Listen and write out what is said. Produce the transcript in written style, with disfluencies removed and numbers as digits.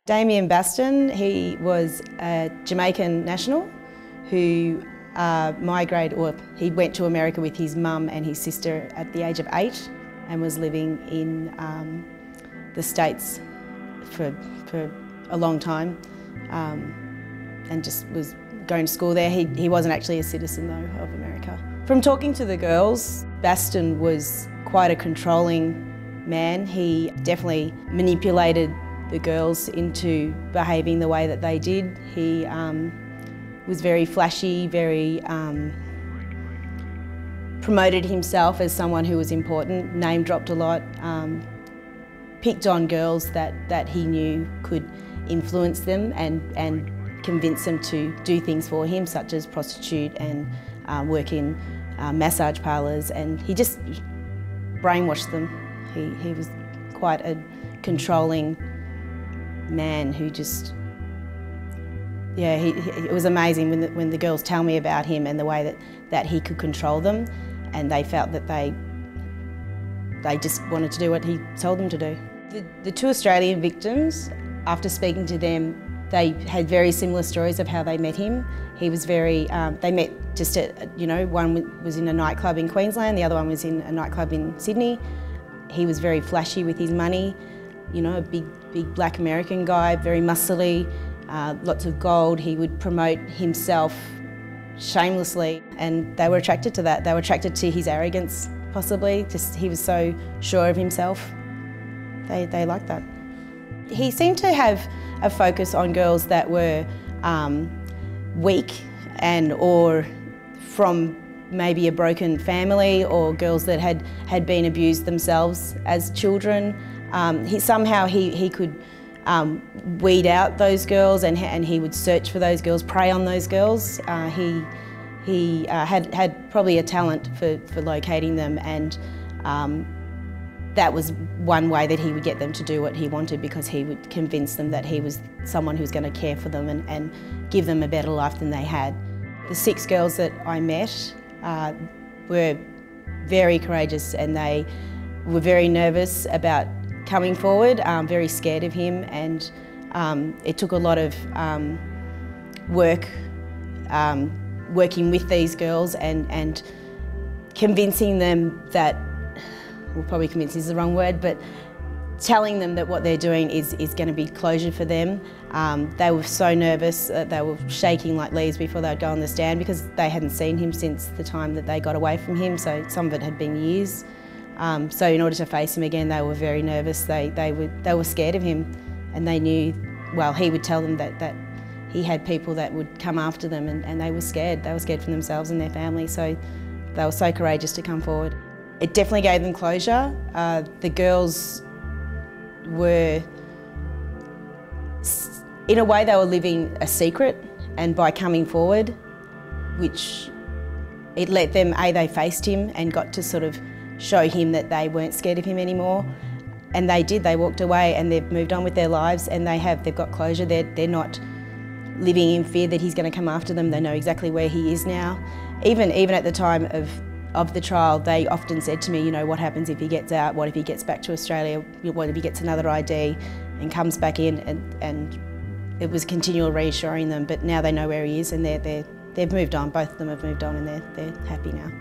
Damion Baston, he was a Jamaican national who he went to America with his mum and his sister at the age of 8 and was living in the States for a long time and just was going to school there. He wasn't actually a citizen though of America. From talking to the girls, Baston was quite a controlling man. He definitely manipulated the girls into behaving the way that they did. He was very flashy, very promoted himself as someone who was important, name dropped a lot, picked on girls that he knew could influence them and convince them to do things for him, such as prostitute and work in massage parlours, and he just brainwashed them. He was quite a controlling man who just, yeah, it was amazing when the girls tell me about him and the way that he could control them, and they felt that they just wanted to do what he told them to do. The two Australian victims, after speaking to them, they had very similar stories of how they met him. He was very, they met just at, one was in a nightclub in Queensland, the other one was in a nightclub in Sydney. He was very flashy with his money, a big black American guy, very muscly, lots of gold. He would promote himself shamelessly, and they were attracted to that. They were attracted to his arrogance, possibly. Just he was so sure of himself. They liked that. He seemed to have a focus on girls that were weak or from maybe a broken family, or girls that had been abused themselves as children. Somehow he could weed out those girls, and he would search for those girls, prey on those girls. He had probably a talent for locating them, and that was one way that he would get them to do what he wanted, because he would convince them that he was someone who was going to care for them and give them a better life than they had. The 6 girls that I met were very courageous, and they were very nervous about coming forward, very scared of him, and it took a lot of work working with these girls and convincing them that, well, probably convince is the wrong word, but telling them that what they're doing is going to be closure for them. They were so nervous, they were shaking like leaves before they'd go on the stand, because they hadn't seen him since the time that they got away from him, so some of it had been years. So in order to face him again, they were very nervous. They were scared of him, and they knew, well, he would tell them that he had people that would come after them, and they were scared. They were scared for themselves and their family, so they were so courageous to come forward. It definitely gave them closure. The girls were, in a way, they were living a secret, and by coming forward, which it let them, they faced him and got to sort of show him that they weren't scared of him anymore. And they did, they walked away and they've moved on with their lives, and they've got closure. They're not living in fear that he's going to come after them. They know exactly where he is now. Even at the time of the trial, they often said to me, what happens if he gets out? What if he gets back to Australia? What if he gets another ID and comes back in? And it was continual reassuring them, but now they know where he is, and they've moved on. Both of them have moved on, and they're happy now.